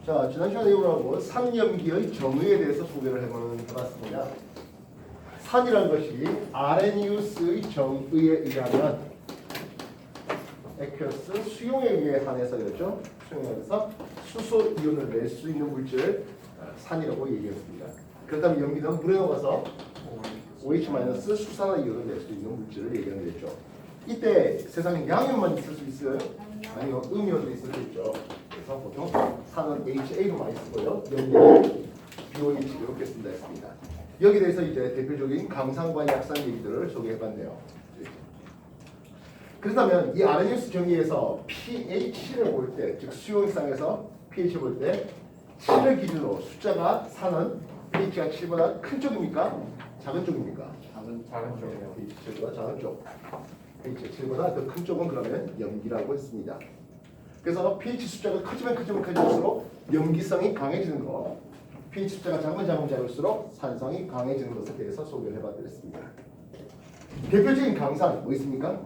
자, 지난 시간에 이거하고 산염기의 정의에 대해서 소개를 해봤습니다. 산이라는 것이 아레니우스의 정의에 의하면 액큐어스 수용에 의해 한해서였죠. 수용에 의해서 수소 이온을 낼 수 있는 물질을 산이라고 얘기했습니다. 그렇다면 염기는 물에 녹아서 OH- 수산화 이온을 낼 수 있는 물질을 얘기하는 거죠. 이때 세상에 양염만 있을 수 있어요? 아니요, 음이온도 있을 수 있죠. 그래서 보통 산은 HA로 많이 쓰고요. 염기는 BOH 이렇게 쓴다 했습니다. 여기에 대해서 이제 대표적인 강산과 약산 얘기들을 소개해봤네요. 그렇다면 이 아레니우스 정의에서 pH를 볼 때, 즉 수용상에서 pH를 볼 때 7을 기준으로 숫자가 산은 pH가 7보다 큰 쪽입니까? 작은 쪽입니까? 작은 쪽이에요. pH 7보다 작은 쪽. pH 7보다 더 큰 쪽은 그러면 염기라고 했습니다. 그래서 pH 숫자가 커지면 커질수록 염기성이 강해지는 거, pH 숫자가 작을수록 산성이 강해지는 것에 대해서 소개를 해봐드렸습니다. 대표적인 강산 뭐 있습니까?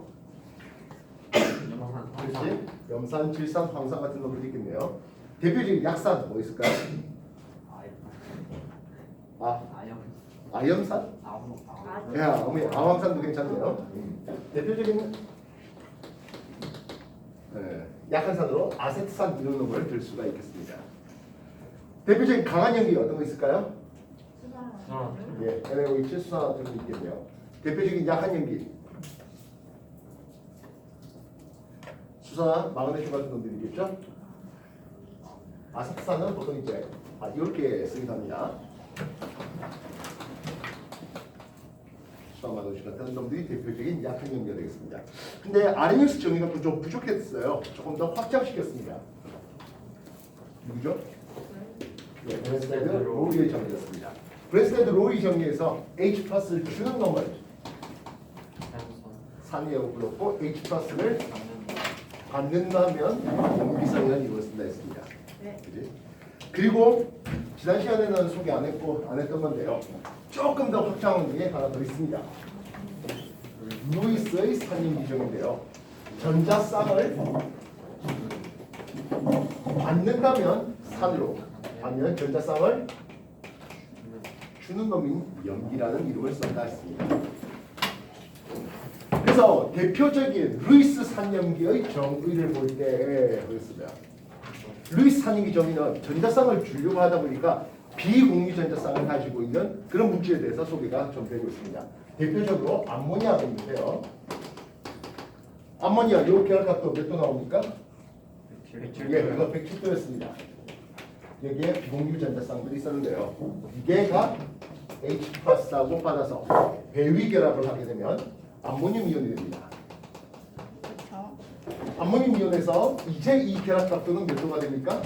그렇지? 염산, 질산, 황산 같은 놈들이 있겠네요. 대표적인 약산 뭐 있을까요? 아염산? 야, 어머니 아황산도 괜찮네요. 대표적인 약한 산으로 아세트산 이런 놈을 들 수가 있겠습니다. 대표적인 강한 염기 어떤 거 있을까요? 예, NaOH 수산화도 있겠네요. 대표적인 약한 염기 수산화, 마그네슘 같은 놈들이 있겠죠? 아세트산은 보통 이제 이렇게 쓰기도 합니다. 수산화마그네슘 같은 놈들이 대표적인 약한 염기가 되겠습니다. 근데 아레니우스 정의가 좀 부족했어요. 조금 더 확장시켰습니다. 누구죠? 네, 브랜스테드 로이의 정의였습니다. 브랜스테드 로이 정의에서 H 플러스를 주는 놈을 산이라고 불렀고 H 플러스를 받는다면 염기성이라는 이름을 쓴다 했습니다. 그지? 그리고 지난 시간에는 소개 안 했던 건데요. 조금 더 확장한 게 하나 더 있습니다. 루이스의 산염 기정인데요. 전자쌍을 받는다면 산으로, 반면 전자쌍을 주는 놈인 염기라는 이름을 썼다 했습니다. 그래서 대표적인 루이스 산염기의 정의를 볼 때 그렇습니다. 루이스 산염기 정의는 전자쌍을 주려고 하다 보니까 비공유 전자쌍을 가지고 있는 그런 물질에 대해서 소개가 좀 되고 있습니다. 대표적으로 암모니아가 있는데요. 암모니아 요 결합값도 몇 도 나옵니까? 예, 이거 107도였습니다. 여기에 비공유 전자쌍들이 있었는데요. 이게가 H 플러스하고 받아서 배위 결합을 하게 되면 암모늄 이온이 됩니다. 암모늄 이온에서 이제 이 결합값도는 몇 도가 됩니까?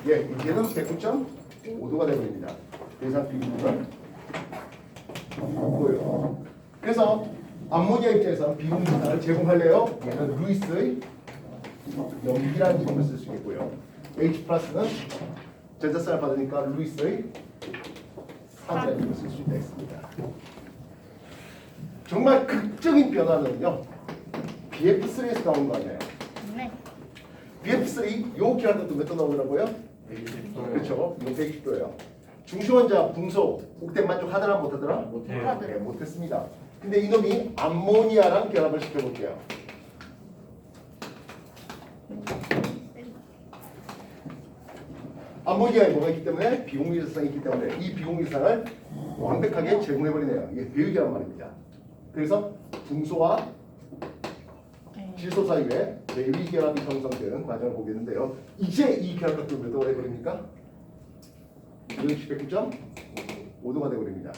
예, 이제는 109.5도가 되버립니다. 대상 비공유를 보여요. 그래서 암모니아 입장에서 비공유 전자를 제공할래요? 얘는 루이스의 염기라는 이름을 쓸 수 있겠고요. H 플러스는 전자쌍을 받으니까 루이스의 산이라는 이름을 쓸 수 있다 했습니다. 정말 극적인 변화는요. BF3에서 나온 거 아니에요? 네. BF3 요 결합도 몇 도 나오더라고요? 120도. 그렇죠. 이거 120도예요. 중시원자 붕소 옥텟 만족하더라 못하더라? 못해요. 네, 못했습니다. 근데 이놈이 암모니아랑 결합을 시켜볼게요. 암모니아에 뭐가 있기 때문에 비공유전상이 있기 때문에 이 비공유전상을 완벽하게 제공해버리네요. 이게 배위결합 말입니다. 그래서 붕소와 질소 사이에 배위결합이 형성되는 과정을 보겠는데요. 이제 이 결합값도 몇 도가 되버립니까? 109.5도가 되버립니다.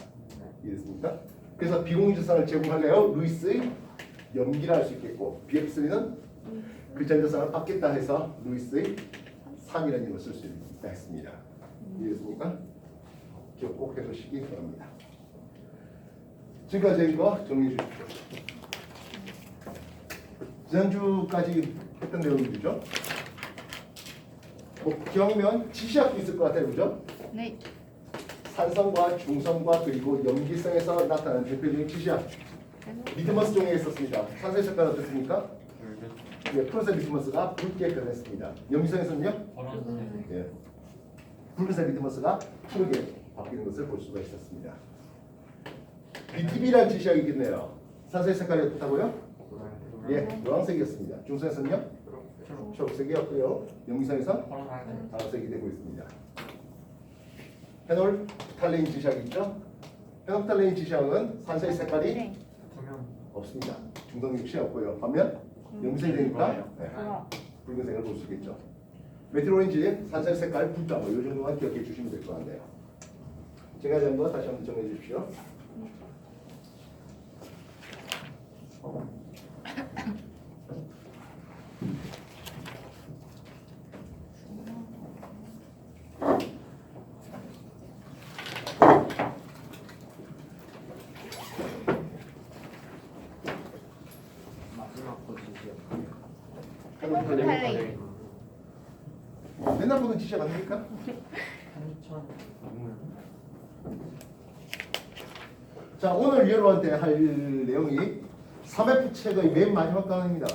이해됐습니까? 그래서 비공유전상을 제공할래요? 루이스의 염기라 할 수 있겠고 BF3는 그 전자쌍을 받겠다 해서 루이스의 산이라는 이름을 쓸 수 있다 했습니다. 이해됐습니까? 기억 꼭 해두시기 바랍니다. 지금까지 이거 정리해 주십시오. 지난주까지 했던 내용이죠. 뭐 기왕이면 지시학도 있을 것 같아요, 그죠? 네. 산성과 중성과 그리고 염기성에서 나타나는 대표적인 지시학. 리드머스 종이에 있었습니다. 산소의 색깔 어떻습니까? 예, 푸른색 리트머스가 붉게 변했습니다. 염기성에서는요? 예, 붉은색 리트머스가 푸르게 바뀌는 것을 볼 수가 있었습니다. BTB라는 지시가 있겠네요. 산소의 색깔이 어떻다고요? 예, 노란색이었습니다. 중성에서는요? 초록색이었고요. 염기성에서 파란색이 되고 있습니다. 페놀프탈레인 지시약이 있죠? 페놀프탈레인 지시약은 산소의 색깔이 없습니다. 중성 육시 없고요. 반면 염기성이 되니까 네, 붉은색을 볼 수 있겠죠. 메틸오렌지 산소의 색깔 붉다. 뭐 이 정도만 기억해 주시면 될 것 같네요. 제가 된 거 다시 한번 정해 주십시오. 페놀프탈레인. 맨날 보는 지시약 아닙니까? 자, 오늘 여러분한테 할 내용이 3F 책의 맨 마지막 단원입니다.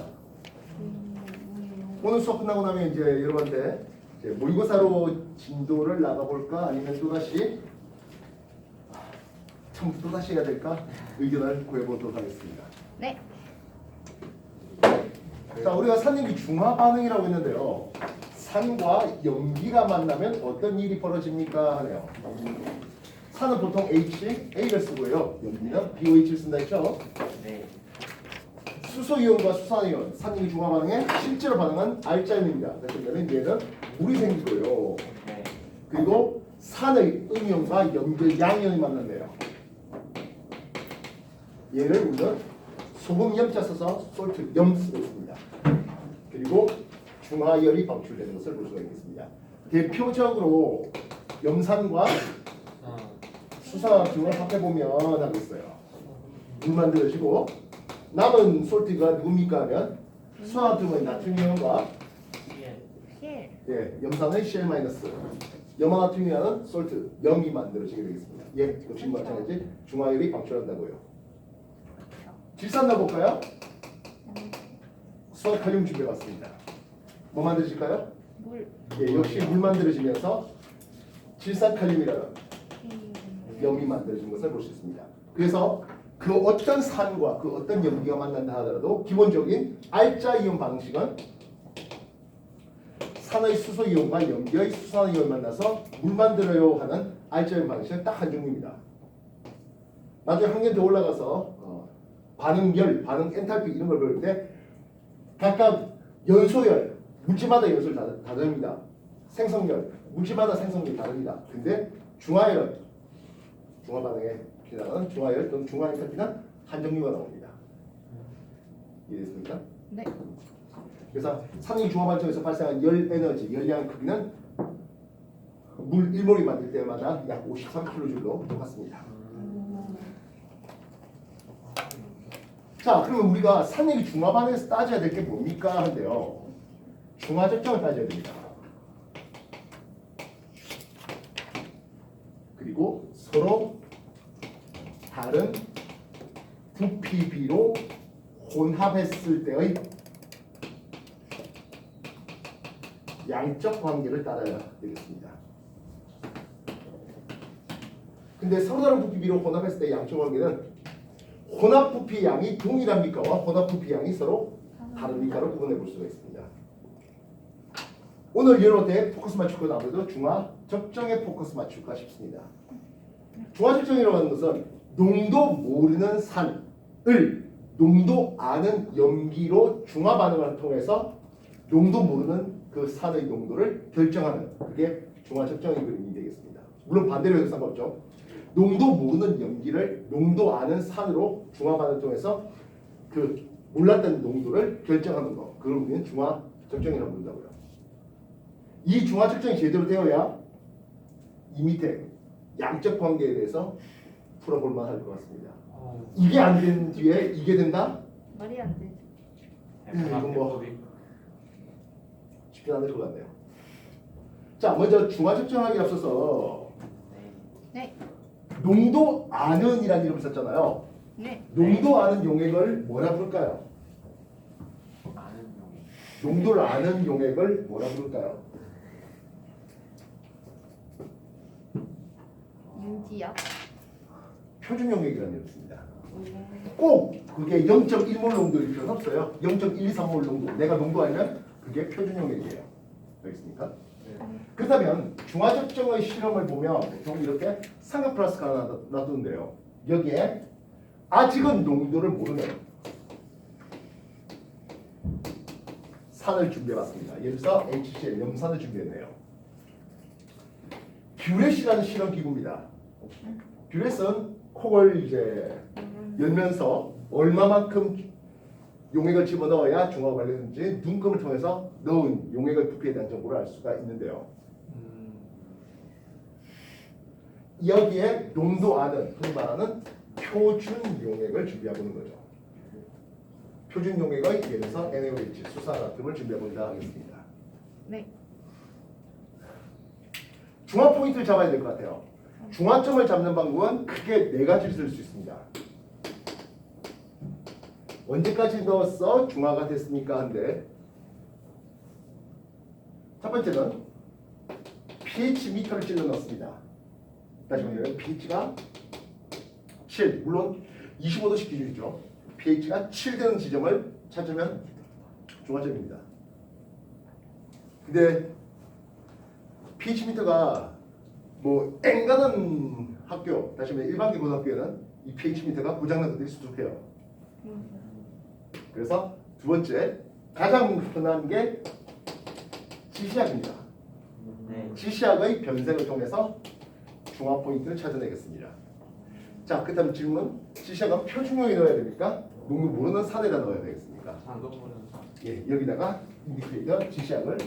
오늘 수업 끝나고 나면 이제 여러분한테 이제 모의고사로 진도를 나가볼까 아니면 또다시 참 또다시 해야 될까 의견을 구해보도록 하겠습니다. 네. 자, 우리가 산염기 중화 반응이라고 했는데요. 산과 염기가 만나면 어떤 일이 벌어집니까 하네요. 산은 보통 A를 쓰고요. 염기는 BOH를 쓴다 했죠. 네. 수소이온과 수산이온, 산염기 중화 반응에 실제로 반응한 R자임입니다. 그러면 얘는 물이 생기고요. 네. 그리고 산의 음이온과 염기의 양이온이 만난대요. 얘를 우리는 소금 염자 써서 솔트 염 쓰고 있습니다. 그리고 중화열이 방출되는 것을 볼 수가 있겠습니다. 대표적으로 염산과 수산화합증을 합해보면 하고 있어요. 물 만들어지고 남은 솔트가 누굽니까 하면 수산화합증의 나트륨이온과 예, 염산의 CL-, 염화나트륨이라는 솔트, 염이 만들어지게 되겠습니다. 예, 역시 마찬가지 중화열이 방출한다고요. 질산 넣어볼까요? 수학칼륨 준비해봤습니다. 뭐 만들어질까요? 물. 예, 역시 물 만들어지면서 질산칼륨이라는 염이 만들어진 것을 볼 수 있습니다. 그래서 그 어떤 산과 그 어떤 염기가 만난다 하더라도 기본적인 R자 이온 방식은 산의 수소이온과 염기의 수산이온을 만나서 물 만들어요 하는 R자 이온 방식은 딱 한 종류입니다. 나중에 한 개 더 올라가서 반응열, 반응 엔탈피 이런 걸 배울 때 각각 연소열, 물질마다 연소를 다릅니다. 생성열, 물질마다 생성열이 다릅니다. 근데 중화열, 중화 반응에 기능하는 중화열 또는 중화 엔탈피는 한 종류가 나옵니다. 이해됐습니까? 네. 그래서 산염 중화 반응에서 발생한 열 에너지, 열량 크기는 물 1몰이 만들 때마다 약 53kJ로 똑같습니다. 자, 그러면 우리가 산염기 중화 반응에서 따져야 될 게 뭡니까 한데요. 중화 적정을 따져야 됩니다. 그리고 서로 다른 부피비로 혼합했을 때의 양적 관계를 따라야 되겠습니다. 근데 서로 다른 부피비로 혼합했을 때 양적 관계는 혼합 부피 양이 동일합니까와 혼합 부피 양이 서로 다릅니까로 구분해 볼 수가 있습니다. 오늘 여러분한테 포커스 맞출 건 아무래도 중화 적정에 포커스 맞출까 싶습니다. 중화 적정이라고 하는 것은 농도 모르는 산을 농도 아는 염기로 중화 반응을 통해서 농도 모르는 그 산의 농도를 결정하는 그게 중화 적정의 그림이 되겠습니다. 물론 반대로 해도 상관없죠. 농도 모르는 염기를 농도 아는 산으로 중화 반응을 통해서 그 몰랐던 농도를 결정하는 거. 그걸 우리는 중화 적정이라고 부른다고요. 이 중화 적정이 제대로 되어야 이 밑에 양적 관계에 대해서 풀어볼 만할 것 같습니다. 이게 안 된 뒤에 이게 된다? 말이 안 되지. 이건 뭐 쉽게 안 될 것 같네요. 자, 먼저 중화 적정하기 앞서서 네. 농도 아는이라는 이름을 썼잖아요. 네. 농도 아는 용액을 뭐라 부를까요? 농도를 아는 용액을 뭐라 부를까요? 유지압. 표준 용액이라는 얘기입니다. 꼭 그게 0.1몰 농도일 필요는 없어요. 0.123몰 농도. 내가 농도 알면 그게 표준 용액이에요. 알겠습니까? 그렇다면 중화적정의 실험을 보면 보통 이렇게 상급 플러스가 하나 놔두는데요. 여기에 아직은 농도를 모르는 산을 준비해봤습니다. 예를 들어서 HCl 염산을 준비했네요. 뷰렛이라는 실험 기구입니다. 뷰렛은 콕을 이제 열면서 얼마만큼 용액을 집어넣어야 중화가 관련된지 눈금을 통해서 넣은 용액의 부피에 대한 정보를 알 수가 있는데요. 여기에 농도 아는 흔히 말하는 표준 용액을 준비하고 있는 거죠. 표준 용액의 예를 들어서 NaOH, 수산화금을 준비해본다 하겠습니다. 네. 중화 포인트를 잡아야 될 것 같아요. 중화점을 잡는 방법은 크게 네 가지를 쓸 수 있습니다. 언제까지 넣었어 중화가 됐습니까? 한데 첫 번째는 pH 미터를 찔러 넣습니다. 다시 말하면 pH가 7, 물론 25도씩 기준이죠. pH가 7 되는 지점을 찾으면 중화점입니다. 근데 pH 미터가 뭐 앵가는 학교, 다시 말하면 일반계 고등학교에는 이 pH 미터가 고장난 것들이 수두해요. 그래서 두 번째 가장 흔한 게 지시약입니다. 지시약의 변색을 통해서 중화 포인트를 찾아내겠습니다. 자, 그다음 질문. 지시약은 표준용에 넣어야 됩니까? 농도 모르는 산에다 넣어야 되겠습니까? 예, 여기다가 인디케이터 지시약을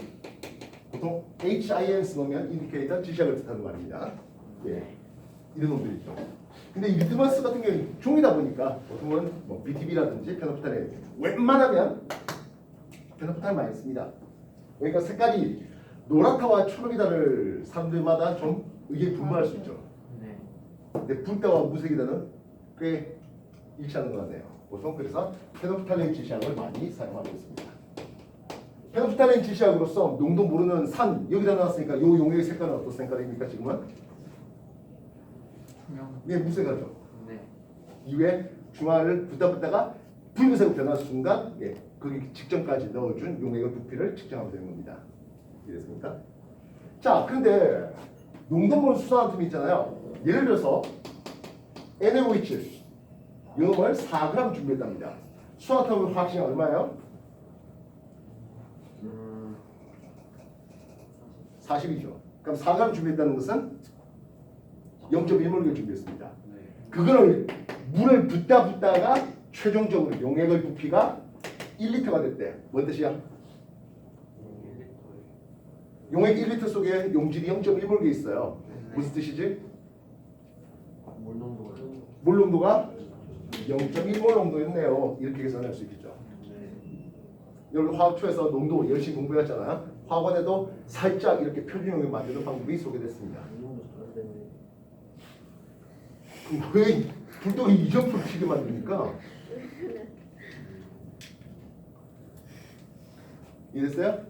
보통 HINS 넣으면 인디케이터 지시약을 뜻하는 말입니다. 예, 이런 놈들이죠. 근데 이 리트머스 같은 경우는 종이다 보니까 보통은 뭐 BTB라든지 페노프탈에 웬만하면 페노프탈 많이 씁니다. 그러니까 색깔이 노랗다와 초록이다를 사람들마다 좀 의견이 분분할 수 있죠. 근데 붉다와 무색이다는 꽤 일치하는 것 같네요. 보통 그래서 페노프탈렌 지시약을 많이 사용하고 있습니다. 페노프탈렌 지시약으로서 농도 모르는 산 여기다 나왔으니까 이 용액의 색깔은 어떤 색깔입니까 지금은? 네, 무색하죠. 이후에 중화를 붓다가 붉은색으로 변하는 순간 거기 직전까지 넣어준 용액의 부피를 측정하면 되는 겁니다. 이해됐습니까? 자, 그런데 농도 모르는 수산화툼이 있잖아요. 예를 들어서 NaOH 이놈을 4g 준비했답니다. 수산화툼의 화학식이 얼마예요? 40이죠. 그럼 4g 준비했다는 것은 0.1몰을 준비했습니다. 그거를 물을 붓다가 최종적으로 용액의 부피가 1리터가 됐대. 뭔 뜻이야? 용액 1리터 속에 용질이 0.1몰이 있어요. 무슨 뜻이지? 물 농도가 0.1몰 정도였네요. 이렇게 계산할 수 있겠죠. 여러분 화학초에서 농도 열심히 공부했잖아요. 화학원에도 살짝 이렇게 표준용액 만드는 방법이 소개됐습니다. 왜 불똥이 2점프를 튀게 만듭니까? 이해됐어요?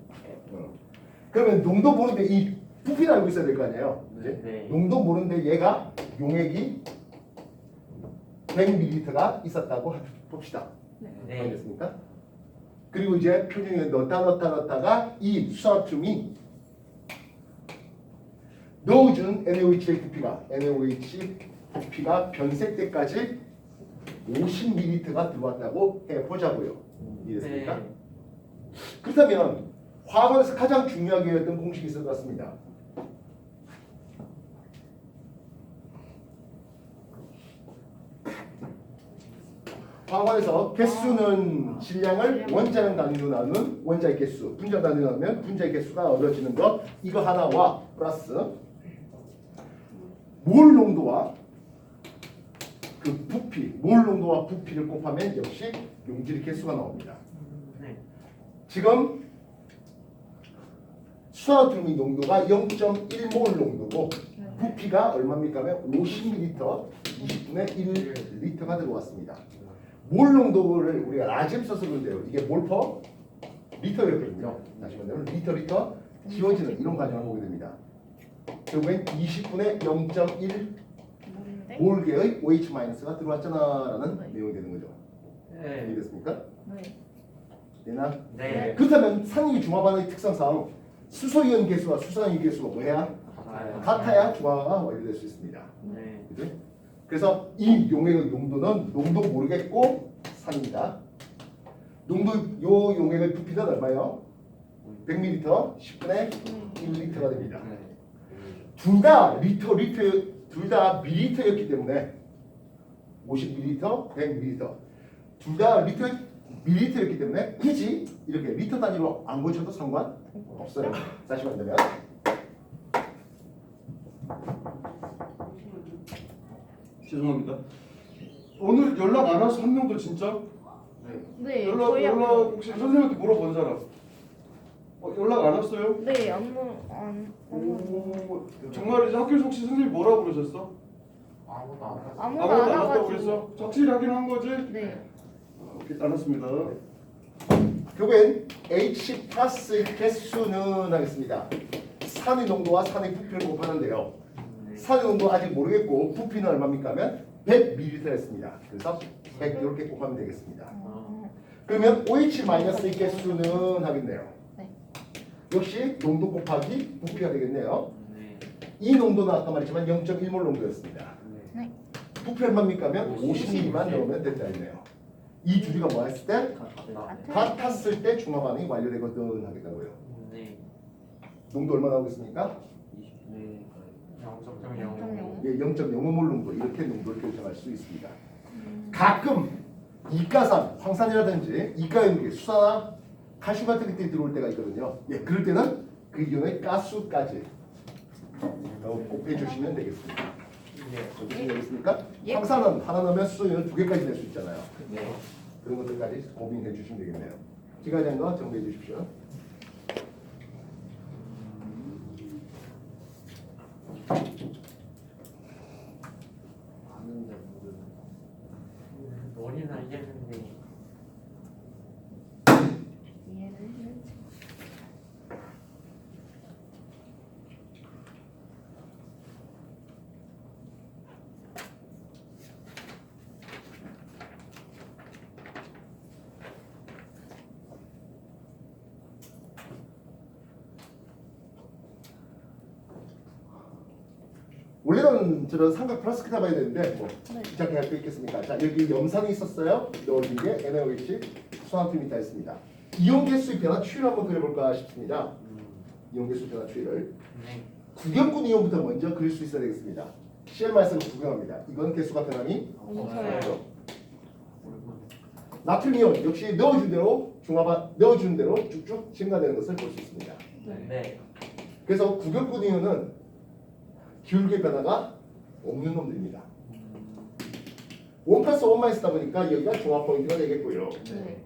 그러면 농도 모르는데 이 부피를 알고 있어야 될 거 아니에요? 네. 농도 모르는데 얘가 용액이 100ml가 있었다고 봅시다. 알겠습니까? 그리고 이제 표준용액 넣었다가 이 수화툼이 넣어준 NaOH의 부피가 변색 때까지 50ml가 들어왔다고 해보자고요. 이해됐습니까? 그렇다면 화학원에서 가장 중요하게 했던 공식이 있을 것 같습니다. 화학원에서 개수는 질량을 원자량 단위로 나누는 원자의 개수, 분자 단위로 나누면 분자의 개수가 어려지는 것, 이거 하나와 플러스 몰 농도와 그 부피, 몰 농도와 부피를 곱하면 역시 용질의 개수가 나옵니다. 지금 수화투미 농도가 0.1몰 농도고 부피가 얼마입니까? 하면 50ml, 20분의 1리터가 들어왔습니다. 몰 농도를 우리가 라지엠 써서 그런데요. 이게 몰 퍼 리터였거든요. 다시 말하면 리터 지워지는 이런 과정을 보게 됩니다. 결국엔 20분의 0.1 뭔데? 몰개의 OH-가 들어왔잖아라는 네. 내용이 되는 거죠. 네. 이해됐습니까? 네. 되나? 네. 그렇다면 상위 중화반의 특성상 수소이온 개수와 수산이온 개수가 뭐야? 같아야 중화가 완료될 수 있습니다. 네. 그죠? 그래서 이 용액의 농도는 농도 모르겠고 산입니다. 농도 요 용액의 부피는 얼마요? 100ml 10분의 1리터가 됩니다. 둘 다 둘 다 밀리터였기 때문에 50ml, 100ml 둘 다 밀리터였기 때문에 굳이 이렇게 리터 단위로 안 고쳐도 상관없어요. 다시 말하면 죄송합니다. 오늘 연락 안 와서 한 명도 진짜 네. 연락 저희 혹시 선생님한테 물어본 사람? 연락 안 왔어요? 네. 안. 오, 정말 이제 학교에서 혹시 선생님 뭐라고 그러셨어? 아무도 안 왔어. 아무도 아무것도 안 안 왔다고 와가지고. 그랬어? 확실히 하긴 한 거지? 네. 오케이, 알았습니다. 결국엔 H 플러스 개수는 하겠습니다. 산의 농도와 산의 부피를 곱하는데요. 산의 농도 아직 모르겠고 부피는 얼마입니까 하면 100ml였습니다. 그래서 100 이렇게 곱하면 되겠습니다. 그러면 OH-의 개수는 하겠네요. 네. 역시 농도 곱하기 부피가 되겠네요. 네. 이 농도는 아까 말했지만 0.1몰 농도였습니다. 네. 부피 얼마입니까 하면 50ml만 넣으면 된다 했네요. 이 두 개가 뭐 했을 때? 같았을 때 중화반응이 완료되거든 하겠다고요. 네. 농도 얼마 나오고 있습니까? 네. 0.0. 예, 0.05몰 농도 이렇게 농도를 결정할 수 있습니다. 가끔 이가산, 황산이라든지 이가연계, 수산화, 칼슘 같은 것들이 들어올 때가 있거든요. 예, 그럴 때는 그 이온의 가수까지 곱해 주시면 되겠습니다. 네. 무슨 되겠습니까? 예. 황산은 하나 넣으면 수소이온 2개까지 낼 수 있잖아요. 네. 그런 것들까지 고민해 주시면 되겠네요. 기가 된 거 정리해 주십시오. 아는데 모르는. 머리는 알겠는데. 이해를 했는지. 원래는 저런 삼각 플라스틱 잡아야 되는데 뭐 네. 귀찮게 할 수 있겠습니까? 자, 여기 염산이 있었어요. 넣어준 게 NaOH 수산화팀이 다 있습니다. 이온 개수의 변화 추이를 한번 그려볼까 싶습니다. 이온 개수 변화 추이를 네. 구경꾼 이온부터 먼저 그릴 수 있어야 되겠습니다. CL-을 구경합니다. 이건 개수가 변함이 없어요. 나트륨 이온 역시 넣어준 대로 중화반 넣어준 대로 쭉쭉 증가되는 것을 볼 수 있습니다. 네. 그래서 구경꾼 이온은 기울기의 변화가 없는 놈들입니다. 1 플러스 1만 쓰다 보니까 여기가 종합 포인트가 되겠고요. 네.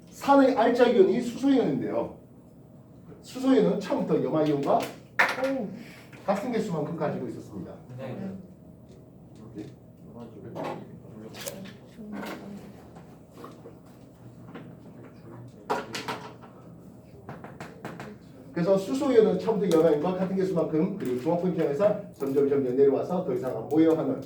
산의 알짜 이온이 수소이온인데요. 수소이온은 처음부터 염화이온과 오. 같은 개수만큼 가지고 있었습니다. 네. 그래서 수소이온은 처음부터 염화이온과 같은 개수만큼 그리고 종합 포인트에서 점점 내려와서 더 이상 안 모여하는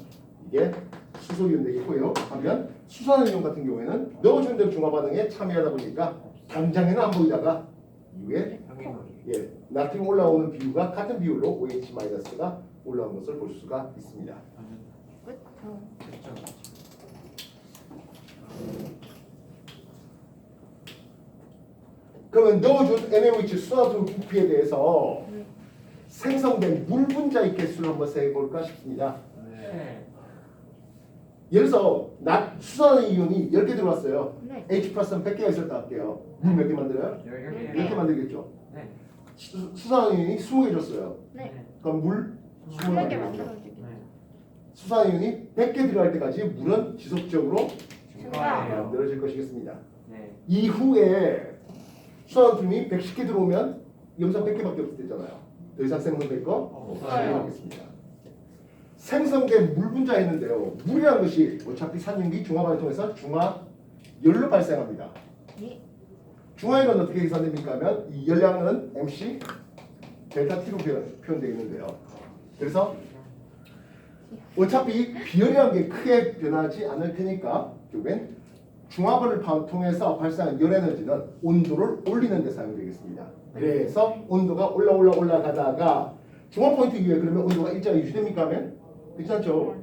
이게 수소이온 되겠고요. 반면 수산이온 같은 경우에는 넣어준 대로 중화 반응에 참여하다 보니까 당장에는 안 보이다가 이후에 예, 나트륨 올라오는 비율과 같은 비율로 OH-가 올라온 것을 볼 수가 있습니다. 끝. 그러면 넣어준 NaOH 수화수 부피에 대해서 네. 생성된 물 분자의 개수를 한번 세볼까 싶습니다. 네. 예를 들어서 수산의 이온이 10개 들어왔어요. 네. H 플러스는 100개가 있었다 할게요. 물 몇 개 만들어요? 10개 만들겠죠. 네. 수산의 이온이 20개 줬어요. 네. 그럼 물 20개 20개 만들겠죠. 만들어지게. 수산의 이온이 100개 들어갈 때까지 물은 지속적으로 증가. 만들어질 것이겠습니다. 네. 이후에 수산화팀이 110개 들어오면 염산 100개밖에 없을 때잖아요. 더 이상 생성될 거 없어요. 없겠습니다. 생성된 물 분자였는데요. 물이라는 것이 어차피 산염기 중화반을 통해서 중화열로 발생합니다. 예. 중화이론 어떻게 계산됩니까 하면 이 열량은 MC 델타 T로 표현되어 있는데요. 그래서 어차피 비열이라는 게 크게 변하지 않을 테니까 결국엔 중화번을 통해서 발생한 열 에너지는 온도를 올리는 데 사용되겠습니다. 그래서 온도가 올라가다가 중화 포인트 이후에 그러면 온도가 일자리 유지됩니까 하면 괜찮죠?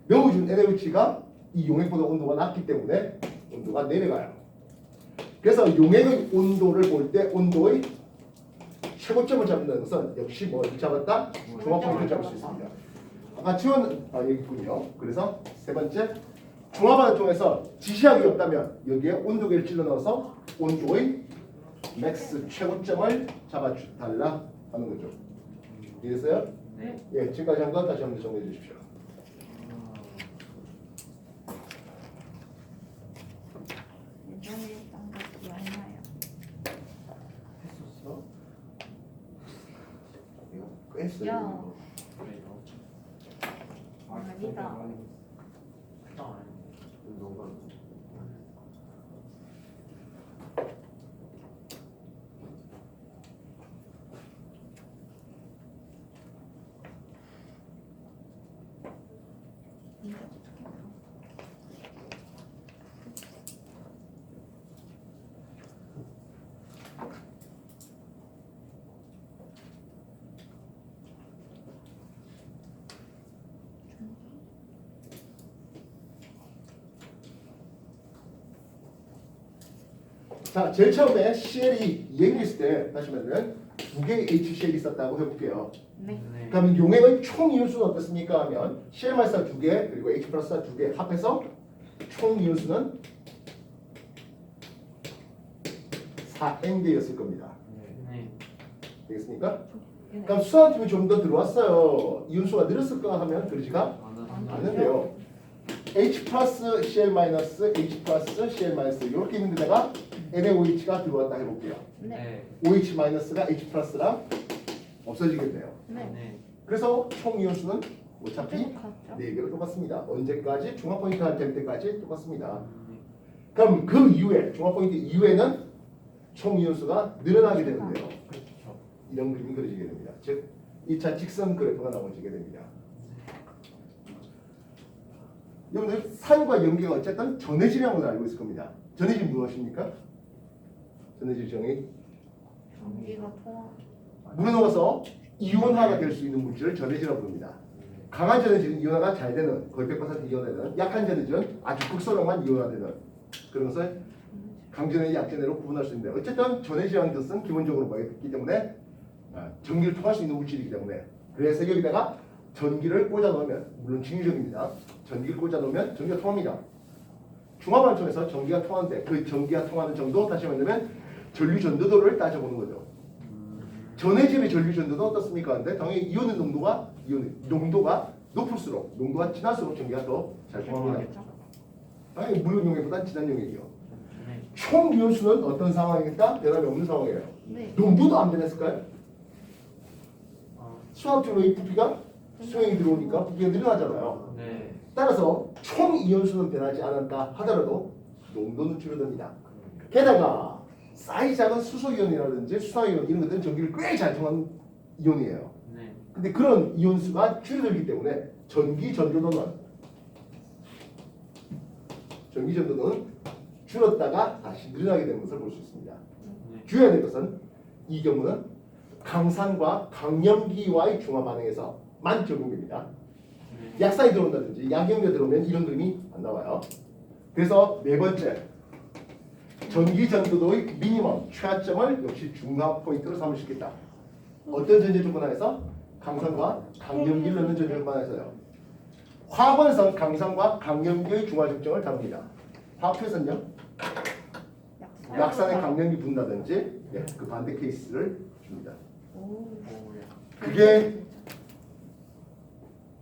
넣어준 NaOH가 이 용액보다 온도가 낮기 때문에 온도가 내려가요. 그래서 용액의 온도를 볼 때 온도의 최고점을 잡는다는 것은 역시 뭘 잡았다? 중화 포인트를 잡을 수 있습니다. 아까 지원 여기 있군요. 그래서 세 번째 중화반을 통해서 지시학이 없다면 여기에 온도계를 찔러 넣어서 온도의 맥스 최고점을 잡아달라 하는 거죠. 이해됐어요? 네. 예, 지금까지 한 거 다시 한번 정리해 주십시오. 예전에 했던 거 기억나요? 했었어? 이거 꽤 했어요. 야. 그래요? 아니다. 아, 운동가. 이거 어떻게 알아? 자, 제일 처음에 CL이 이행했을 때 다시 말하면 두 개의 HCL이 있었다고 해볼게요. 네. 네. 그러면 용액의 총 이온수는 어떻습니까? 하면 CL-가 두 개, 그리고 H+가 두 개 합해서 총 이온수는 4N개였을 겁니다. 네. 되겠습니까? 네. 그럼 수산팀이 좀 더 들어왔어요. 이온수가 늘었을까 하면 그러지가 안 않는데요. H 플러스 CL 마이너스 H 플러스 CL 마이너스 이렇게 있는 데다가 NaOH가 들어왔다 해볼게요. 네. OH 마이너스가 H 플러스랑 없어지겠네요. 네. 네. 그래서 총 이온수는 어차피 똑같죠? 4개로 똑같습니다. 언제까지? 중화 포인트가 될 때까지 똑같습니다. 네. 그럼 그 이후에 중화 포인트 이후에는 총 이온수가 늘어나게 되는데요. 그렇죠. 이런 그림이 그려지게 됩니다. 즉 2차 직선 그래프가 나오게 됩니다. 여러분들 산과 연기가 어쨌든 전해질이라고 알고 있을 겁니다. 전해질 무엇입니까? 전해질 정의 전기가 통화. 물에 녹아서 이온화가 될 수 있는 물질을 전해질이라고 부릅니다. 강한 전해질은 이온화가 잘 되는 거의 100% 이온화되는, 약한 전해질은 아주 극소량만 이온화되는 그런 것을 강전해 약전해로 구분할 수 있는데 어쨌든 전해질이라는 뜻은 기본적으로 뭐였기 때문에 전기를 통할 수 있는 물질이기 때문에 그래서 여기다가 전기를 꽂아 넣으면 물론 중의적입니다. 전기를 꽂아 넣으면 전기가 통합니다. 중화반을 통해서 전기가 통하는데 그 전기가 통하는 정도 다시 말하면 전류 전도도를 따져보는 거죠. 전해질의 전류 전도도 어떻습니까? 근데 당연히 이온의 농도가 높을수록 농도가 진할수록 전기가 더 잘 통합니다. 당연히 물론 용액보다 진한 용액이요. 네. 총 이온수는 어떤 상황이겠다? 대답이 없는 상황이에요. 네. 농도도 안 변했을까요? 아, 수압적으로 이 부피가 수행이 들어오니까 부피가 늘어나잖아요. 네. 따라서 총 이온수는 변하지 않았다 하더라도 농도는 줄어듭니다. 게다가 사이즈 작은 수소이온이라든지 수산이온 이런 것들은 전기를 꽤 잘 통하는 이온이에요. 네. 근데 그런 이온수가 줄어들기 때문에 전기 전도도는 줄었다가 다시 늘어나게 되는 것을 볼 수 있습니다. 네. 주의해야 될 것은 이 경우는 강산과 강염기와의 중화 반응에서만 적용됩니다. 네. 약산이 들어온다든지 약염기가 들어오면 이런 그림이 안 나와요. 그래서 네 번째 전기 전도도의 미니멈 최하점을 역시 중화 포인트로 삼을 수 있겠다. 어떤 전제 조건 하에서? 강산과 강염기를 넣는 전제 조건 하에서요. 화학원에서는 강산과 강염기의 중화 적정을 다룹니다. 화학회에서는요. 약산의 강염기 분다든지 그 반대 케이스를 줍니다. 오. 오야. 그게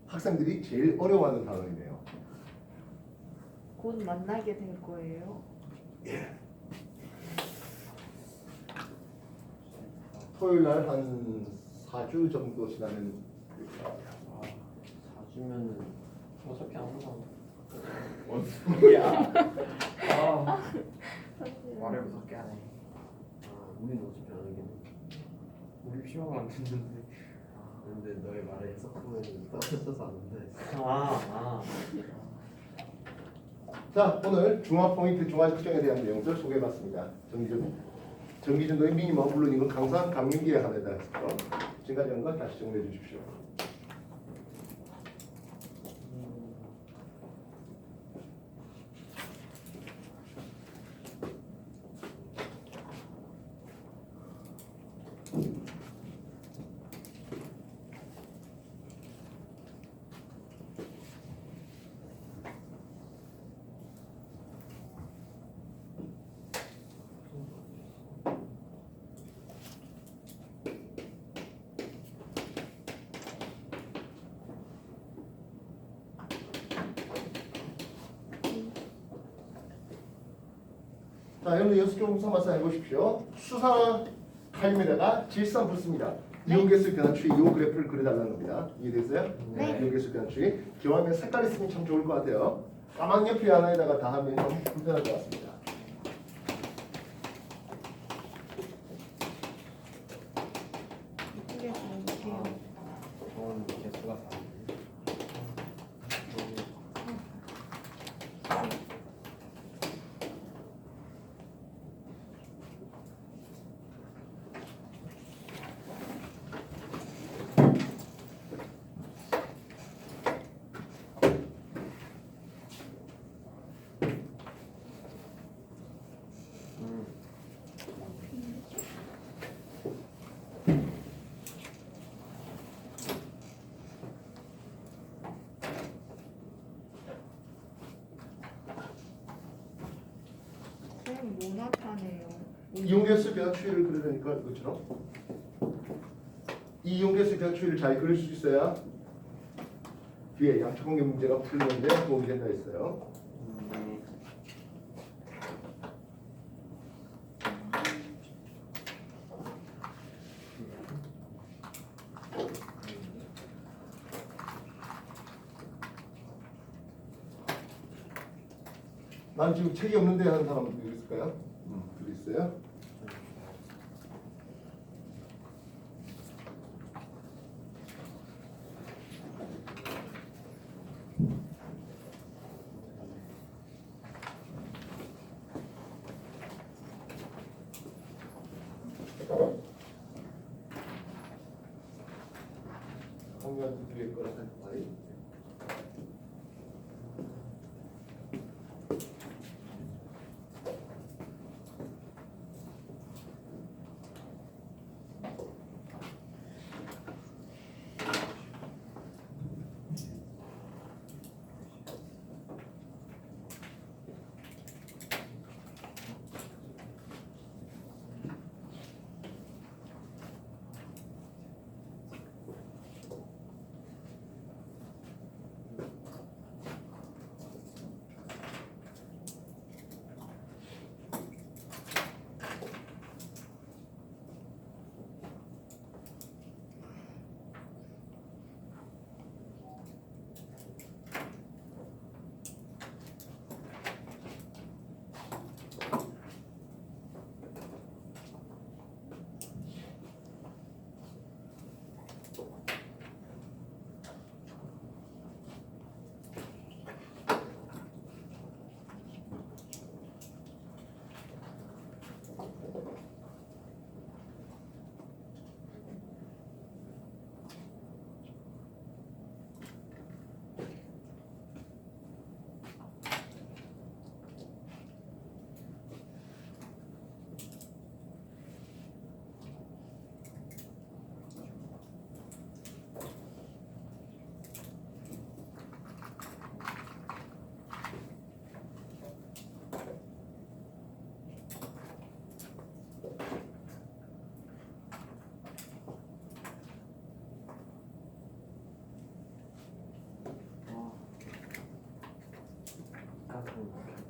학생들이 제일 어려워하는 단원이네요. 곧 만나게 될 거예요. 토요일 날 한 4주 정도 지나면 아, 4주면은 어차피 안 올라. 뭔 소리야? 아, 말을 무섭게 하네. 우리는 어차피 안 하긴 해. 우리 필요가 안 듣는데. 근데 너의 말에 해석하면 떨어져서 안 된다 아. 자, 오늘 중화 포인트, 중화 측정에 대한 내용들 소개해봤습니다. 정기준도의 미니멈, 물론 이건 강산 감민기에 한해다 해서 지금까지 한 건 다시 정리해 주십시오. 자, 여러분 연습 좀 삼아서 해보십시오. 수산화 칼륨에다가 질산 붙습니다. 이온계수 변화추의 이 그래프를 그려달라는 겁니다. 이해됐어요? 네. 이온계수 변화추의 기왕에 색깔 있으면 참 좋을 것 같아요. 까만 옆에 하나에다가 다 하면 좀 불편할 것 같습니다. 이게 뭐예요? 저건 개수가 다르네 쌤, 뭐 나타내요? 이온계수 변화추를 그리려니까 이것처럼 이 이온계수 변화추를 잘 그릴 수 있어야 뒤에 양측공계 문제가 풀리는데 도움이 된다 했어요. 난 지금 책이 없는데 하는 사람 누구 있을까요? 누구 있어요? 한번 뒤에 거라 생각해.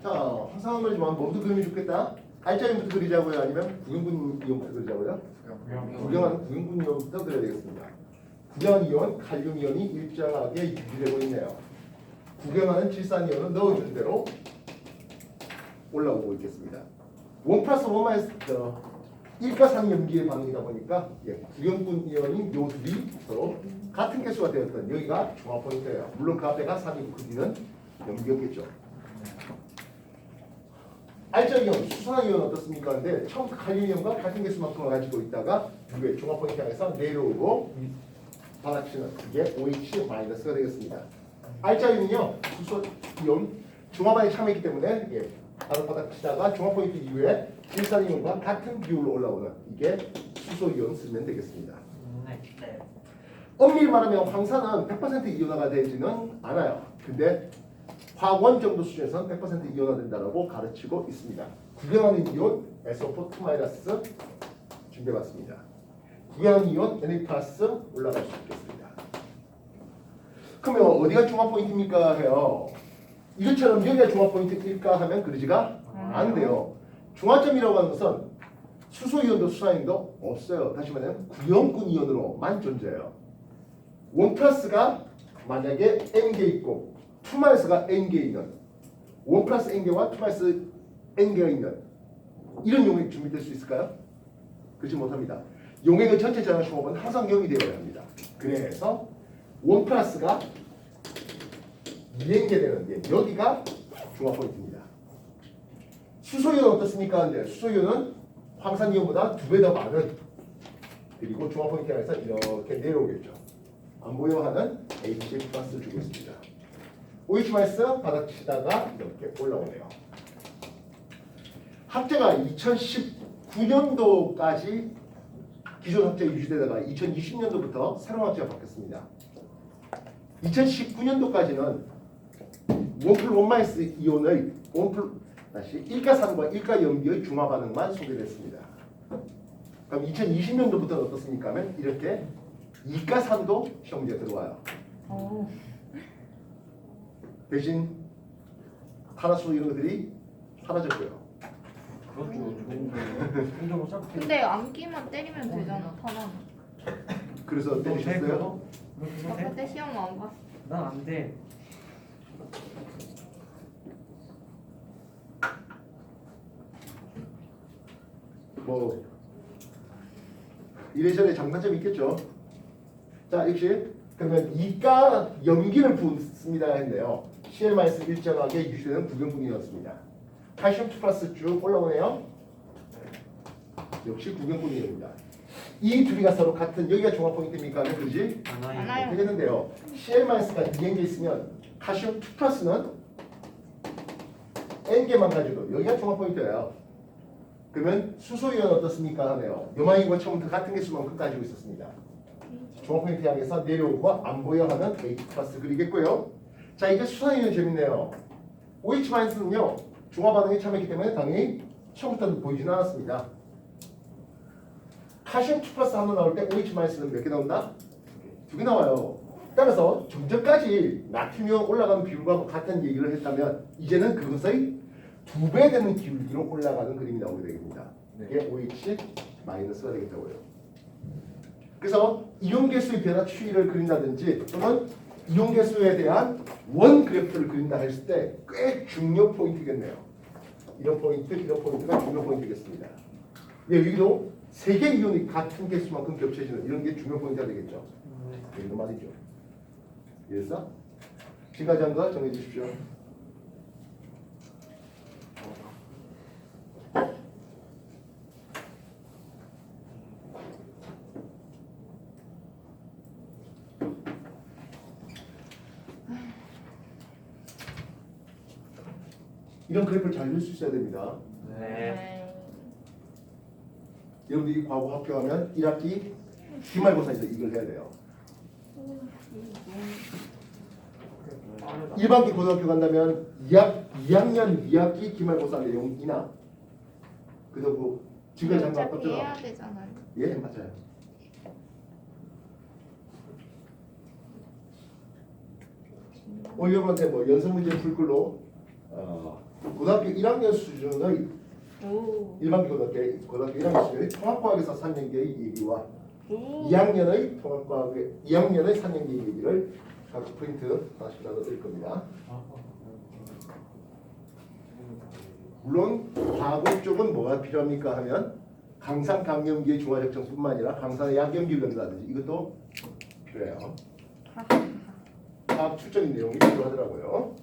자, 화상한말이지만 뭐부터 그리면 좋겠다? 알짜리부터 그리자고요? 아니면 구경분 이온부터 그리자고요? 구경하는 구경분 이온부터 그려야 되겠습니다. 구경한 이온, 칼륨 이온이 일정하게 유지되고 있네요. 구경하는 질산 이온은 넣어준 대로 올라오고 있겠습니다. 1 플러스 1 마이너스 일가산 염기의 반응이다 보니까 구형분 이온인 요 둘이 서로 같은 개수가 되었던 여기가 중화 포인트예요. 물론 그 앞에가 산이고 그 뒤는 염기였겠죠. 알짜이온, 수산이온 어떻습니까? 근데 처음부터 칼륨이온과 같은 개수만큼을 가지고 있다가 위에 중화 포인트 향해서 내려오고 바닥치는 그게 OH- 가 되겠습니다. 알짜이온은요 수소이온 중화반에 참여했기 때문에 바닥치다가 중화 포인트 이후에 일산이온과 같은 비율로 올라오는 이게 수소이온 쓰면 되겠습니다. 네. 엄밀히 말하면 황산은 100% 이온화가 되지는 않아요. 근데 화원 정도 수준에서는 100% 이온화된다라고 가르치고 있습니다. 구경하는 이온 SO4 2- 준비해봤습니다. 구경하는 이온 Na+ 올라갈 수 있겠습니다. 그러면 어디가 중화 포인트입니까 해요. 이것처럼 여기가 중화 포인트일까 하면 그러지가 않은데요. 중화점이라고 하는 것은 수소이온도 수산이온도 없어요. 다시 말하면 구형군 이온으로만 존재해요. 1+가 만약에 n개 있고 2-가 n개 있는 1+n개와 2+n개가 있는 이런 용액이 준비될 수 있을까요? 그렇지 못합니다. 용액의 전체 전화 슈업은 항상 0이 되어야 합니다. 그래서 1+가 2n개 되는데 여기가 중화 포인트입니다. 수소이온 어떻습니까? 근데 수소이온은 황산이온보다 2배 더 많은 그리고 중화 포인트에서 이렇게 내려오겠죠. 안 보여 하는 H+ 주고 있습니다. OH- 바닥치다가 이렇게 올라오네요. 합재가 2019년도까지 기존 합재 유지되다가 2020년도부터 새로운 합재가 바뀌었습니다. 2019년도까지는 1+1- 이온의 1가산과 1가염기의 중화 반응만 소개됐습니다. 그럼 2020년도부터는 어떻습니까? 하면 이렇게 2가산도 시험지에 들어와요. 오. 대신 탄화수 이런 것들이 사라졌고요. 그것도 좋은 거. 근데 암기만 때리면 되잖아, 타나는. 그래서 때리셨어요? 아까 때 시험 안 봤어. 난안 돼. 뭐 이래저래 장단점이 있겠죠. 자, 역시 그러면 이가 염기를 붓습니다 했네요. CL- 일정하게 유지되는 구경분이었습니다. 칼슘 2+ 쭉 올라오네요. 역시 구경분이입니다. 이 둘이가 서로 같은 여기가 중화 포인트입니까? 그러지? 않아요. 되겠는데요. CL-가 2n개 있으면 칼슘 2+는 n개만 가지고 여기가 중화 포인트예요. 그러면 수소이온 어떻습니까? 하네요. 요만이고 처음부터 같은 개수만큼 가지고 있었습니다. 중화 포인트 향해서 내려오고 안 보여 하는 H+ 그리겠고요. 자, 이제 수산이온 재밌네요. OH-는요 중화 반응에 참여했기 때문에 당연히 처음부터는 보이진 않았습니다. 칼슘 2+ 하나 나올 때 OH-는 몇 개 나온다? 2개 나와요. 따라서 좀 전까지 나트륨 올라가는 비율과 같은 얘기를 했다면 이제는 그것의 2배 되는 기울기로 올라가는 그림이 나오게 됩니다. 이게 OH-가 되겠다고요. 그래서 이온 개수의 변화 추이를 그린다든지 또는 이온 개수에 대한 원 그래프를 그린다 했을 때 꽤 중요 포인트겠네요. 이런 포인트가 중요 포인트겠습니다. 여기도 세 개 이온이 같은 개수만큼 겹쳐지는 이런 게 중요 포인트가 되겠죠. 이런 말이죠. 이해했어? 지금까지 한 거 정해 주십시오. 이런 그래프를 잘 그릴 수 있어야 됩니다. 네. 여러분들이 과거 합격하면 1학기 기말고사에서 이걸 해야 돼요. 1반기 고등학교 간다면 2학년 2학기 기말고사 내용이나 그래서 뭐 지금까지 한거 어차피 해야 아깝잖아. 되잖아요. 예, 맞아요. 여러분한테 뭐 연습 문제 풀 걸로 고등학교 1학년 수준의 오. 일반기 고등학교 1학년 수준의 통합과학에서 3년기의 얘기와 오. 2학년의 통합과학의 2학년의 3년기 얘기를 각 프린트 하나씩 나눠드릴 겁니다. 물론 과거 쪽은 뭐가 필요합니까 하면 강산 강염기의 중화적 정뿐만 아니라 강산의 약염기를 넣는다든지 이것도 필요해요. 과학 출적인 내용이 필요하더라고요.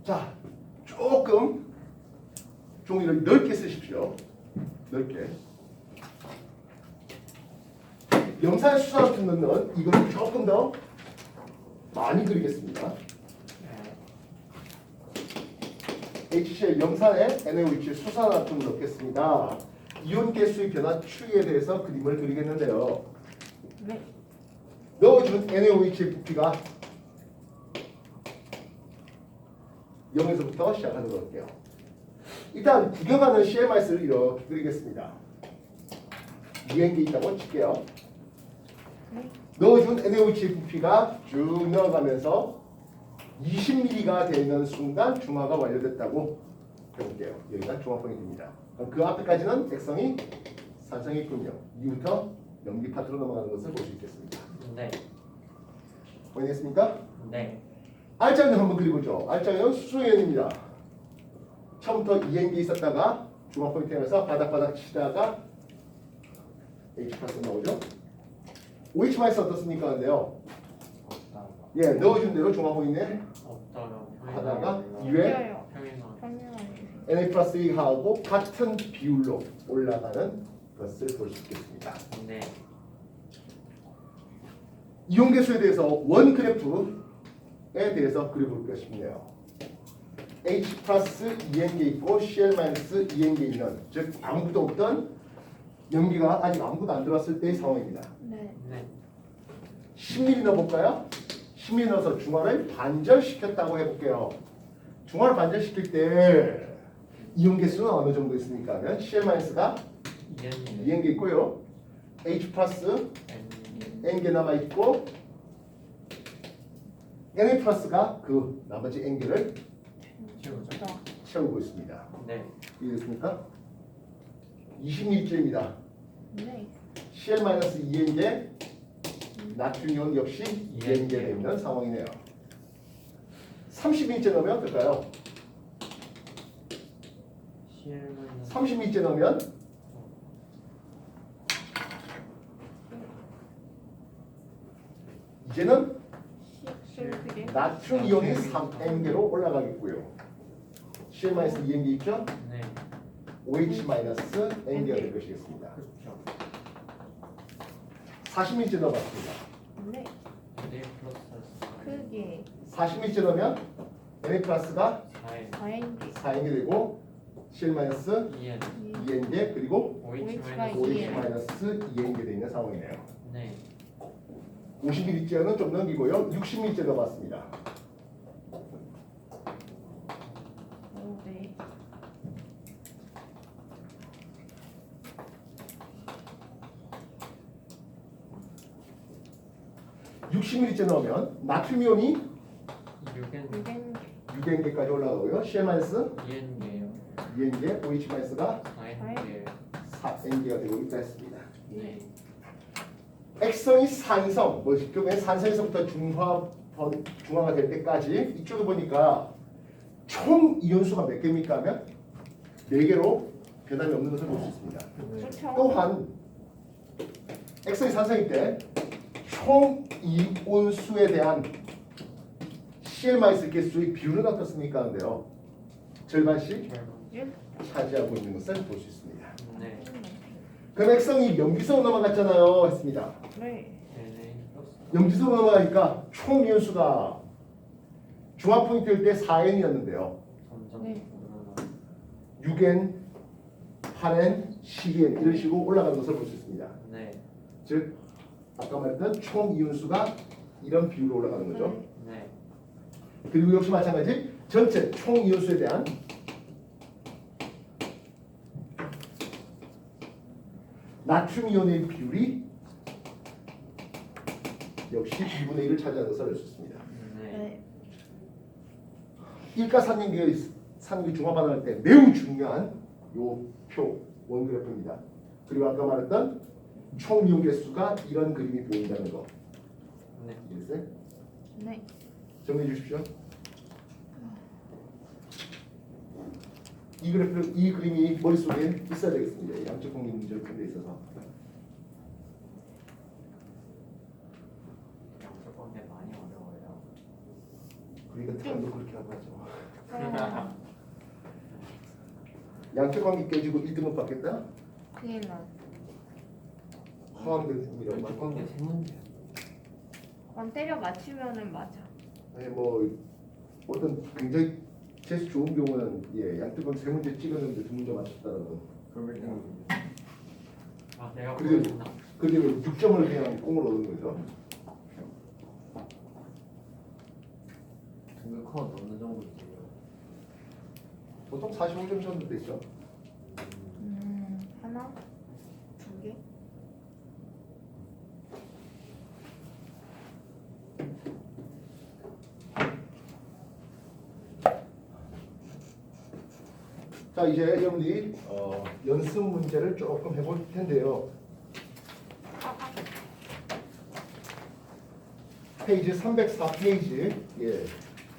자, 조금 종이를 넓게 쓰십시오. 넓게. 염산의 수산화투 넣는 이걸 조금 더 많이 그리겠습니다. HCl 염산에 NaOH 수산화투를 넣겠습니다. 이온 개수의 변화 추이에 대해서 그림을 그리겠는데요. 네. 넣어준 NaOH의 부피가 0에서부터 시작하는 걸게요. 일단 구경하는 CMIS를 이렇게 그리겠습니다. 2N개 있다고 칠게요. 네. 넣어준 NaOH의 부피가 쭉 넣어가면서 20mm가 되는 순간 중화가 완료됐다고 해볼게요. 여기가 중화 포인트입니다. 그럼 그 앞에까지는 액성이 산성이 있군요. 이후부터 염기 파트로 넘어가는 것을 볼 수 있겠습니다. 네. 확인했습니까? 네. 알장형 한번 그리보죠. 알장형 수소이온입니다. 처음부터 2N개 있었다가 중화 포인트에서 바닥바닥 치다가 H 플러스 나오죠. OH 마이너스 어떻습니까? 근데요. 없다가. 예, 넣어준 대로 중화 포인트에 없다가. 하다가 평행하게 이외 틀려요. 평행하게. 설명하세요. Na 플러스 2하고 같은 비율로 올라가는 것을 볼 수 있겠습니다. 네. 이온 개수에 대해서 원 그래프에 대해서 그려볼까 싶네요. H 플러스 2N개 있고 Cl 마이너스 2N개 있는, 즉 아무것도 없던 염기가 아직 아무것도 안 들어왔을 때의 상황입니다. 네. 네. 10mm 넣어볼까요? 10mm 넣어서 중화를 반절시켰다고 해볼게요. 중화를 반절시킬 때 이온 개수는 어느 정도 있습니까? 하면 Cl 마이너스가 2N개 있고요. H 플러스 N개 남아있고 Na 플러스가 그 나머지 N개를 채우죠. 채우고 있습니다. 네. 이해됐습니까? 20mm째입니다. 네. Cl 마이너스 2N개, 나트륨 역시 2N개 되는 상황이네요. 30mm째 넣으면 어떨까요? 30mm째 넣으면 이제는 그게 나트륨 이온이 3N개로 올라가겠고요. Cl 마이너스 2N개 있죠? 네. OH 마이너스 N개가 될 것이겠습니다. 그렇죠. 40mm째 넣어봤습니다. 네. 네 플러스 크게 40mm째 넣으면 Na 플러스가 4에 4N개 4N개 되고 Cl 마이너스 2엔 2N개 그리고 OH OH 마이너스 OH 2N. 마이너스 2N개 되어 있는 상황이네요. 네. 50mm째는 좀 넘기고요. 60mm째 넣어봤습니다. 오, 네. (60mm째) 넣으면 나트륨 이온이 6엔 6N개 6N개까지 올라가고요. Cl 마이너스 2엔이에요. 2N개, OH 마이너스가 4엔이에요. 4N개가 되고 있다 했습니다. 네. 액성이 산성, 결국엔 산성에서부터 중화가 될 때까지 이쪽에 보니까 총 이온수가 몇 개입니까 하면 4개로 변함이 없는 것을 볼 수 있습니다. 그렇죠. 또한 액성이 산성일 때 총 이온수에 대한 Cl 마이너스 개수의 비율은 어떻습니까? 하는데요. 절반씩 차지하고 있는 것을 볼 수 있습니다. 네. 그럼 액성이 염기성으로 넘어갔잖아요. 했습니다. 네. 네네 플러스 염기성으로 넘어가니까 총 이온수가 중화 포인트일 때 4N이었는데요. 점점 네. 늘어나. 6N, 8N, 12N 이런 식으로 올라가는 것을 볼 수 있습니다. 네. 즉 아까 말했던 총 이온수가 이런 비율로 올라가는 거죠. 네. 그리고 역시 마찬가지 전체 총 이온수에 대한 나트륨 이온의 비율이 역시 2분의 1을 차지하는 것을 알 수 있습니다. 네. 네. 일가산염기의 중화반응할 때 매우 중요한 요 표 원그래프입니다. 그리고 아까 말했던 총 이온 개수가 이런 그림이 보인다는 거. 네. 이해됐어요? 네. 정리해 주십시오. 이 그래프, 이 그림이 머릿속에 있어야 되겠습니다. 양적 공립 문제를 푼 데 있어서. 양쪽 건데 많이 어려워요. 그러니까 태양도 그렇게 하고 하죠. 어, 양적 관계 깨지고 1등급 받겠다? 큰일 나. 화학능력이라고 양쪽 건데 세 문제. 그럼 때려 맞추면은 맞아. 아니 뭐 어떤 굉장히 재수 좋은 경우는 예 양쪽은 세 문제 찍었는데 두 문제 맞췄다는 그럴 때는 아 내가 그래도- 보여준다. 그게 6점을 그냥 꽁으로 얻은 거죠. 등급 카운트 어느 정도 돼요? 보통 45점 정도 되죠. 하나? 두 개? 자 이제 여러분들이 연습 문제를 조금 해볼 텐데요. 페이지 304페이지 예,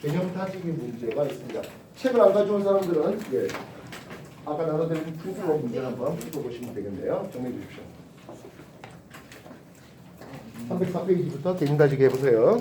개념 다지기 문제가 있습니다. 책을 안 가져온 사람들은 예, 아까 나눠드린 풀프로 문제를 한번 풀어보시면 되겠네요. 정리해 주십시오. 304페이지부터 개념 다지기 해보세요.